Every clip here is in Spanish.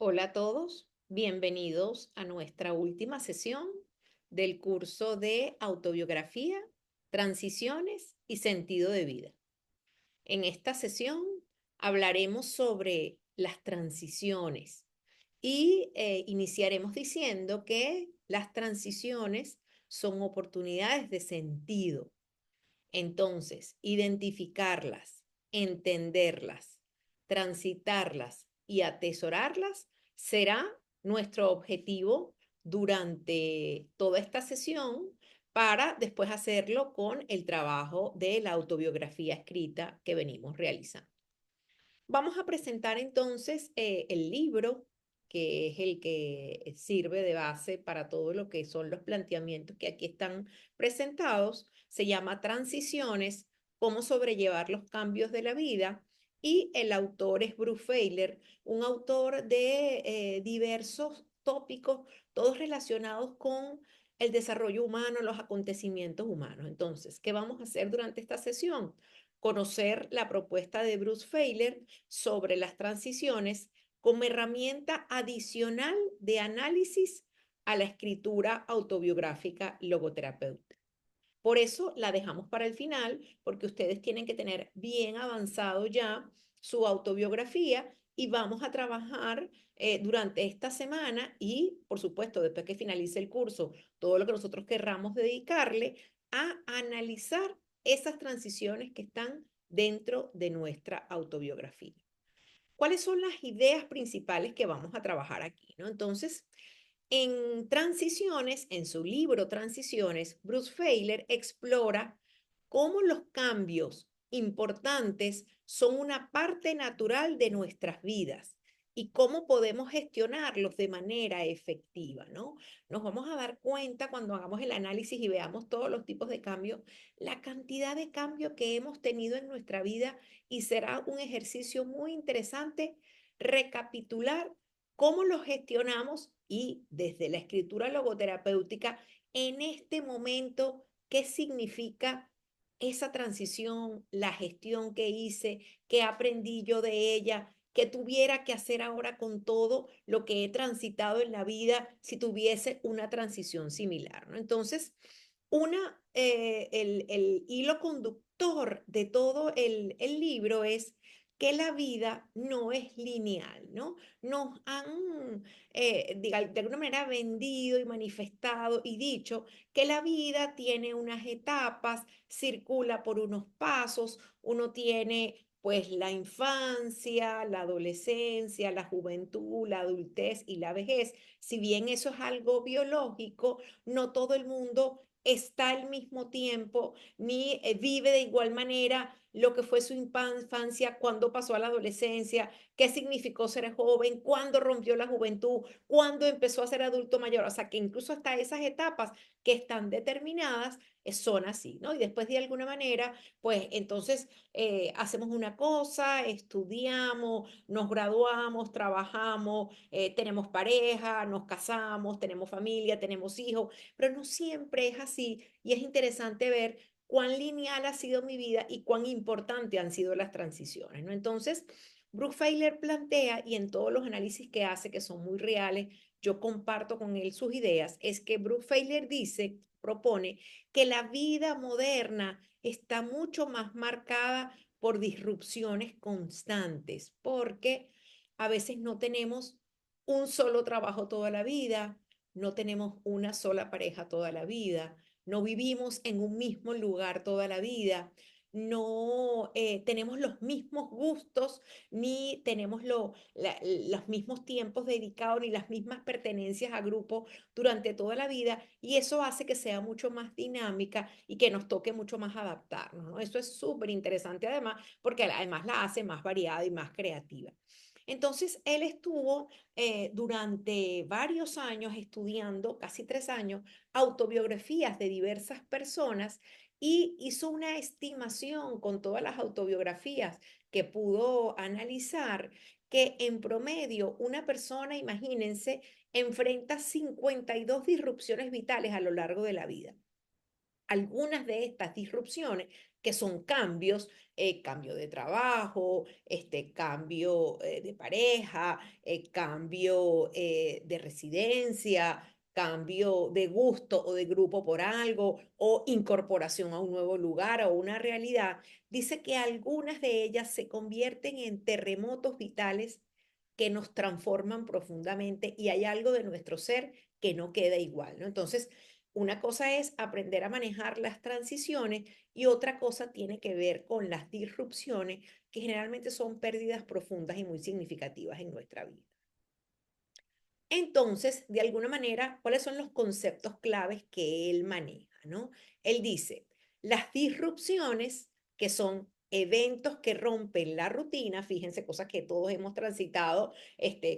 Hola a todos, bienvenidos a nuestra última sesión del curso de autobiografía, transiciones y sentido de vida. En esta sesión hablaremos sobre las transiciones y iniciaremos diciendo que las transiciones son oportunidades de sentido. Entonces, identificarlas, entenderlas, transitarlas y atesorarlas será nuestro objetivo durante toda esta sesión para después hacerlo con el trabajo de la autobiografía escrita que venimos realizando. Vamos a presentar entonces el libro, que es el que sirve de base para todo lo que son los planteamientos que aquí están presentados. Se llama Transiciones, cómo sobrellevar los cambios de la vida. Y el autor es Bruce Feiler, un autor de diversos tópicos, todos relacionados con el desarrollo humano, los acontecimientos humanos. Entonces, ¿qué vamos a hacer durante esta sesión? Conocer la propuesta de Bruce Feiler sobre las transiciones como herramienta adicional de análisis a la escritura autobiográfica logoterapéutica. Por eso la dejamos para el final, porque ustedes tienen que tener bien avanzado ya su autobiografía y vamos a trabajar durante esta semana y, por supuesto, después que finalice el curso, todo lo que nosotros querramos dedicarle a analizar esas transiciones que están dentro de nuestra autobiografía. ¿Cuáles son las ideas principales que vamos a trabajar aquí, no? Entonces, en Transiciones, en su libro Transiciones, Bruce Feiler explora cómo los cambios importantes son una parte natural de nuestras vidas y cómo podemos gestionarlos de manera efectiva, ¿no? Nos vamos a dar cuenta cuando hagamos el análisis y veamos todos los tipos de cambios, la cantidad de cambio que hemos tenido en nuestra vida y será un ejercicio muy interesante recapitular cómo los gestionamos y desde la escritura logoterapéutica en este momento, qué significa esa transición, la gestión que hice, qué aprendí yo de ella, qué tuviera que hacer ahora con todo lo que he transitado en la vida si tuviese una transición similar, ¿no? Entonces, el hilo conductor de todo el libro es que la vida no es lineal, ¿no? Nos han, de alguna manera, vendido y manifestado y dicho que la vida tiene unas etapas, circula por unos pasos, uno tiene pues la infancia, la adolescencia, la juventud, la adultez y la vejez. Si bien eso es algo biológico, no todo el mundo está al mismo tiempo ni vive de igual manera lo que fue su infancia, cuando pasó a la adolescencia, qué significó ser joven, cuándo rompió la juventud, cuándo empezó a ser adulto mayor. O sea, que incluso hasta esas etapas que están determinadas son así, ¿no? Y después de alguna manera, pues entonces hacemos una cosa, estudiamos, nos graduamos, trabajamos, tenemos pareja, nos casamos, tenemos familia, tenemos hijos, pero no siempre es así y es interesante ver cuán lineal ha sido mi vida y cuán importante han sido las transiciones, ¿no? Entonces, Brooke Feiler plantea, y en todos los análisis que hace, que son muy reales, yo comparto con él sus ideas, es que Brooke Feiler dice, propone, que la vida moderna está mucho más marcada por disrupciones constantes, porque a veces no tenemos un solo trabajo toda la vida, no tenemos una sola pareja toda la vida, no vivimos en un mismo lugar toda la vida, no tenemos los mismos gustos, ni tenemos los mismos tiempos dedicados, ni las mismas pertenencias a grupos durante toda la vida, y eso hace que sea mucho más dinámica y que nos toque mucho más adaptarnos, ¿no? Eso es súper interesante además, porque además la hace más variada y más creativa. Entonces, él estuvo durante varios años estudiando, casi 3 años, autobiografías de diversas personas y hizo una estimación con todas las autobiografías que pudo analizar que en promedio una persona, imagínense, enfrenta 52 disrupciones vitales a lo largo de la vida. Algunas de estas disrupciones que son cambios, cambio de trabajo, cambio de pareja, cambio de residencia, cambio de gusto o de grupo por algo, o incorporación a un nuevo lugar o una realidad, dice que algunas de ellas se convierten en terremotos vitales que nos transforman profundamente y hay algo de nuestro ser que no queda igual, ¿no? Entonces, una cosa es aprender a manejar las transiciones y otra cosa tiene que ver con las disrupciones, que generalmente son pérdidas profundas y muy significativas en nuestra vida. Entonces, de alguna manera, ¿cuáles son los conceptos claves que él maneja, no? Él dice, las disrupciones, que son eventos que rompen la rutina, fíjense, cosas que todos hemos transitado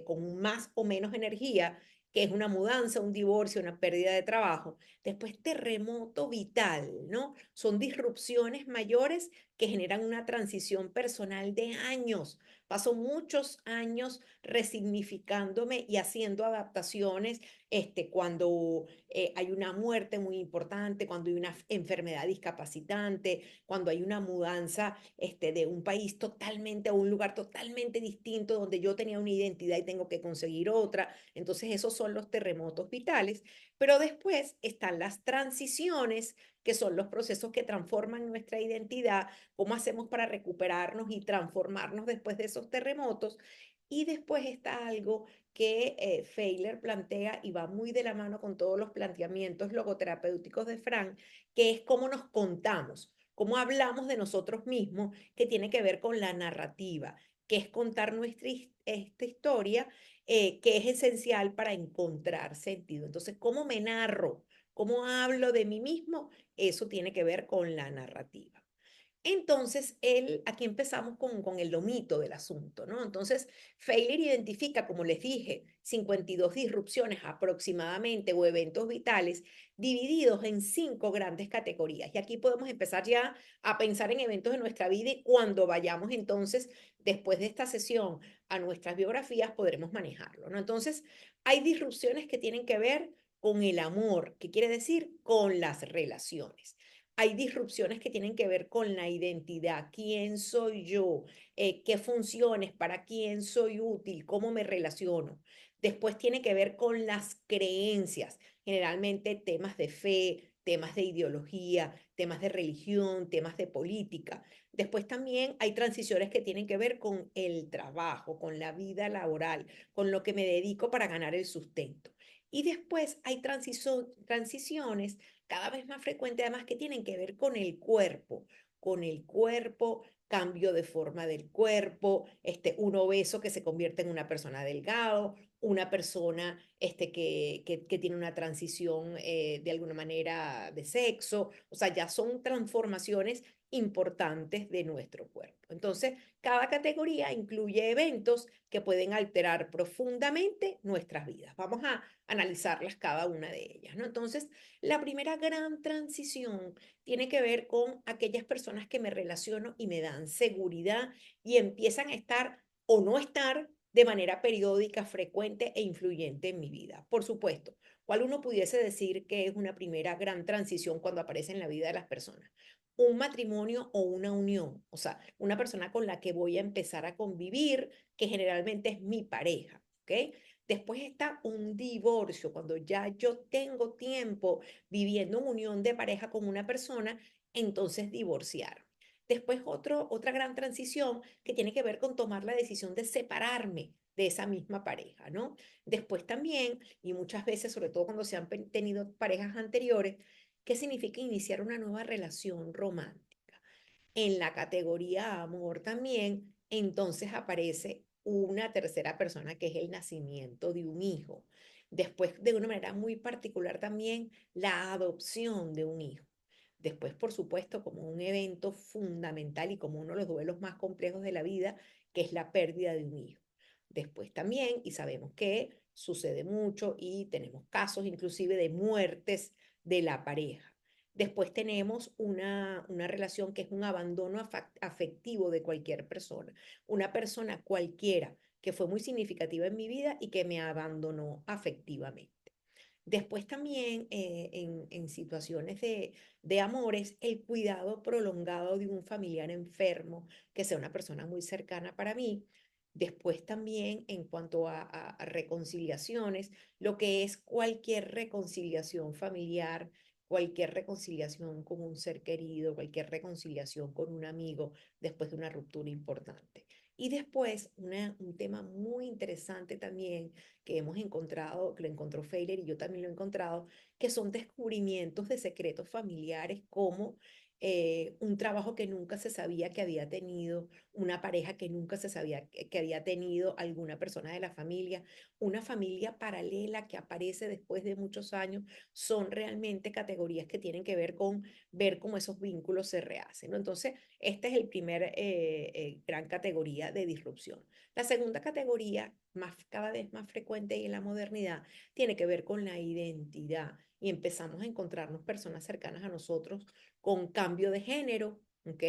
con más o menos energía, que es una mudanza, un divorcio, una pérdida de trabajo. Después, terremoto vital, ¿no? Son disrupciones mayores que generan una transición personal de años. Paso muchos años resignificándome y haciendo adaptaciones cuando hay una muerte muy importante, cuando hay una enfermedad discapacitante, cuando hay una mudanza de un país totalmente a un lugar totalmente distinto donde yo tenía una identidad y tengo que conseguir otra. Entonces esos son los terremotos vitales, pero después están las transiciones, que son los procesos que transforman nuestra identidad, cómo hacemos para recuperarnos y transformarnos después de esos terremotos. Y después está algo que Feiler plantea y va muy de la mano con todos los planteamientos logoterapéuticos de Frank, que es cómo nos contamos, cómo hablamos de nosotros mismos, que tiene que ver con la narrativa, que es contar esta historia, que es esencial para encontrar sentido. Entonces, ¿cómo me narro? ¿Cómo hablo de mí mismo? Eso tiene que ver con la narrativa. Entonces, aquí empezamos con el lomito del asunto, ¿no? Entonces, Feiler identifica, como les dije, 52 disrupciones aproximadamente o eventos vitales divididos en 5 grandes categorías. Y aquí podemos empezar ya a pensar en eventos de nuestra vida y cuando vayamos entonces, después de esta sesión, a nuestras biografías, podremos manejarlo, ¿no? Entonces, hay disrupciones que tienen que ver con el amor, que quiere decir con las relaciones. Hay disrupciones que tienen que ver con la identidad, quién soy yo, qué funciones, para quién soy útil, cómo me relaciono. Después tiene que ver con las creencias, generalmente temas de fe, temas de ideología, temas de religión, temas de política. Después también hay transiciones que tienen que ver con el trabajo, con la vida laboral, con lo que me dedico para ganar el sustento. Y después hay transiciones cada vez más frecuentes, además, que tienen que ver con el cuerpo, cambio de forma del cuerpo, un obeso que se convierte en una persona delgado, una persona que tiene una transición de alguna manera de sexo, o sea, ya son transformaciones importantes de nuestro cuerpo. Entonces, cada categoría incluye eventos que pueden alterar profundamente nuestras vidas. Vamos a analizarlas cada una de ellas, ¿no? Entonces, la primera gran transición tiene que ver con aquellas personas que me relaciono y me dan seguridad y empiezan a estar o no estar de manera periódica, frecuente e influyente en mi vida. Por supuesto, ¿cuál uno pudiese decir que es una primera gran transición cuando aparece en la vida de las personas? Un matrimonio o una unión, o sea, una persona con la que voy a empezar a convivir, que generalmente es mi pareja, ¿ok? Después está un divorcio, cuando ya yo tengo tiempo viviendo en unión de pareja con una persona, entonces divorciar. Después otra gran transición que tiene que ver con tomar la decisión de separarme de esa misma pareja, ¿no? Después también, y muchas veces, sobre todo cuando se han tenido parejas anteriores, ¿qué significa iniciar una nueva relación romántica? En la categoría amor también, entonces aparece una tercera persona que es el nacimiento de un hijo. Después, de una manera muy particular también, la adopción de un hijo. Después, por supuesto, como un evento fundamental y como uno de los duelos más complejos de la vida, que es la pérdida de un hijo. Después también, y sabemos que sucede mucho y tenemos casos inclusive de muertes de la pareja. Después tenemos una relación que es un abandono afectivo de cualquier persona. Una persona cualquiera que fue muy significativa en mi vida y que me abandonó afectivamente. Después también en situaciones de amores, el cuidado prolongado de un familiar enfermo, que sea una persona muy cercana para mí. Después también en cuanto a reconciliaciones, lo que es cualquier reconciliación familiar, cualquier reconciliación con un ser querido, cualquier reconciliación con un amigo después de una ruptura importante. Y después, un tema muy interesante también que hemos encontrado, que lo encontró Feiler y yo también lo he encontrado, que son descubrimientos de secretos familiares como un trabajo que nunca se sabía que había tenido, una pareja que nunca se sabía que había tenido alguna persona de la familia, una familia paralela que aparece después de muchos años, son realmente categorías que tienen que ver con ver cómo esos vínculos se rehacen, ¿no? Entonces, esta es el primer gran categoría de disrupción. La segunda categoría, cada vez más frecuente en la modernidad, tiene que ver con la identidad y empezamos a encontrarnos personas cercanas a nosotros con cambio de género, ¿ok?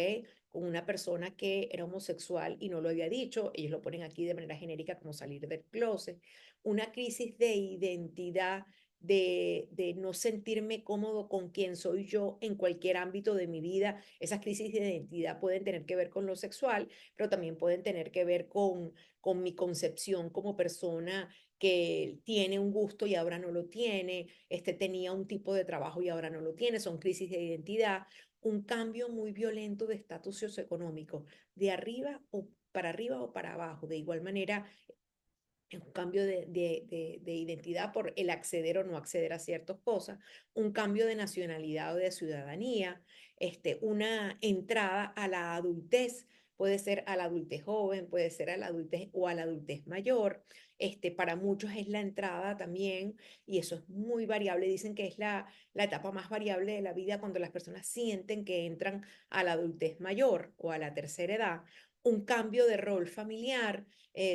Con una persona que era homosexual y no lo había dicho, ellos lo ponen aquí de manera genérica como salir del closet, una crisis de identidad, de no sentirme cómodo con quién soy yo en cualquier ámbito de mi vida. Esas crisis de identidad pueden tener que ver con lo sexual, pero también pueden tener que ver con mi concepción como persona que tiene un gusto y ahora no lo tiene, tenía un tipo de trabajo y ahora no lo tiene, son crisis de identidad, un cambio muy violento de estatus socioeconómico, de arriba o para abajo. De igual manera, es un cambio de identidad por el acceder o no acceder a ciertas cosas, un cambio de nacionalidad o de ciudadanía, una entrada a la adultez, puede ser a la adultez joven, puede ser a la adultez o a la adultez mayor, para muchos es la entrada también, y eso es muy variable, dicen que es la etapa más variable de la vida cuando las personas sienten que entran a la adultez mayor o a la tercera edad, un cambio de rol familiar,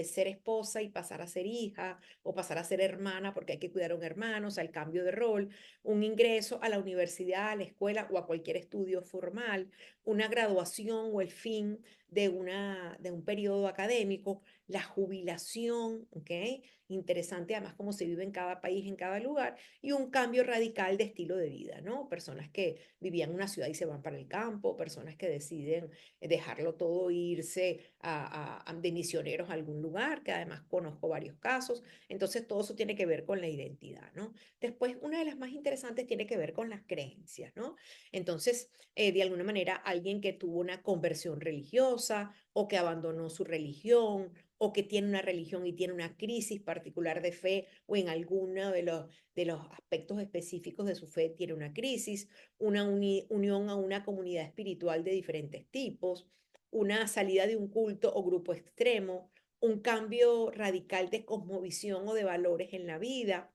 ser esposa y pasar a ser hija o pasar a ser hermana porque hay que cuidar a un hermano, o sea, el cambio de rol, un ingreso a la universidad, a la escuela o a cualquier estudio formal, una graduación o el fin de un periodo académico, la jubilación, ¿ok? Interesante además cómo se vive en cada país, en cada lugar, y un cambio radical de estilo de vida, ¿no? Personas que vivían en una ciudad y se van para el campo, personas que deciden dejarlo todo e irse de misioneros a algún lugar, que además conozco varios casos. Entonces, todo eso tiene que ver con la identidad, ¿no? Después, una de las más interesantes tiene que ver con las creencias, ¿no? Entonces, de alguna manera, alguien que tuvo una conversión religiosa o que abandonó su religión o que tiene una religión y tiene una crisis particular de fe o en alguno de los aspectos específicos de su fe tiene una crisis, una unión a una comunidad espiritual de diferentes tipos, una salida de un culto o grupo extremo, un cambio radical de cosmovisión o de valores en la vida,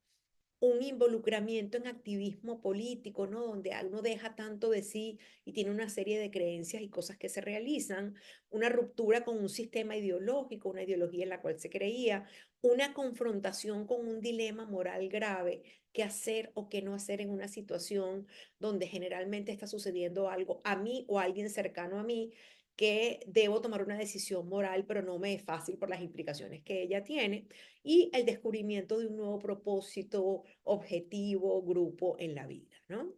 un involucramiento en activismo político, ¿no? Donde uno deja tanto de sí y tiene una serie de creencias y cosas que se realizan, una ruptura con un sistema ideológico, una ideología en la cual se creía, una confrontación con un dilema moral grave, qué hacer o qué no hacer en una situación donde generalmente está sucediendo algo a mí o a alguien cercano a mí que debo tomar una decisión moral, pero no me es fácil por las implicaciones que ella tiene y el descubrimiento de un nuevo propósito, objetivo, grupo en la vida, ¿no?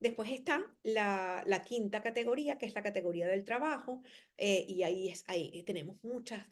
Después está la quinta categoría, que es la categoría del trabajo, y ahí tenemos muchas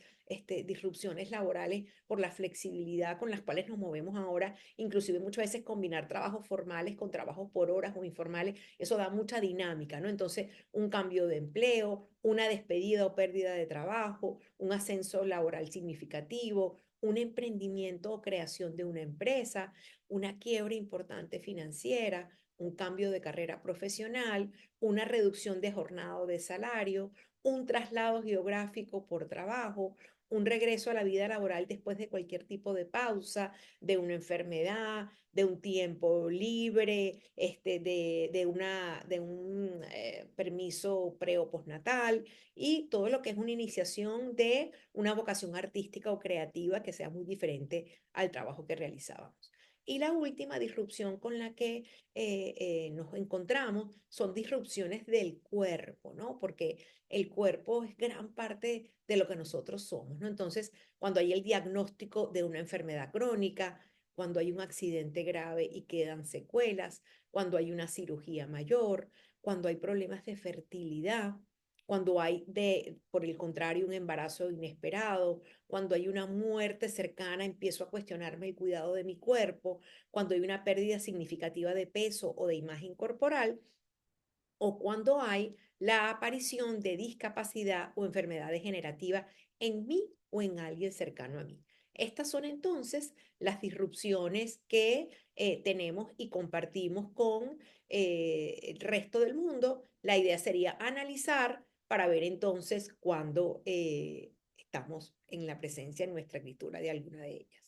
disrupciones laborales por la flexibilidad con las cuales nos movemos ahora, inclusive muchas veces combinar trabajos formales con trabajos por horas o informales, eso da mucha dinámica, ¿no? Entonces, un cambio de empleo, una despedida o pérdida de trabajo, un ascenso laboral significativo, un emprendimiento o creación de una empresa, una quiebra importante financiera, un cambio de carrera profesional, una reducción de jornada o de salario, un traslado geográfico por trabajo, un regreso a la vida laboral después de cualquier tipo de pausa, de una enfermedad, de un tiempo libre, de un permiso pre o postnatal y todo lo que es una iniciación de una vocación artística o creativa que sea muy diferente al trabajo que realizábamos. Y la última disrupción con la que nos encontramos son disrupciones del cuerpo, ¿no? Porque el cuerpo es gran parte de lo que nosotros somos, ¿no? Entonces, cuando hay el diagnóstico de una enfermedad crónica, cuando hay un accidente grave y quedan secuelas, cuando hay una cirugía mayor, cuando hay problemas de fertilidad, cuando hay, por el contrario, un embarazo inesperado, cuando hay una muerte cercana, empiezo a cuestionarme el cuidado de mi cuerpo, cuando hay una pérdida significativa de peso o de imagen corporal, o cuando hay la aparición de discapacidad o enfermedad degenerativa en mí o en alguien cercano a mí. Estas son entonces las disrupciones que tenemos y compartimos con el resto del mundo. La idea sería analizar para ver entonces cuándo estamos en la presencia en nuestra escritura de alguna de ellas.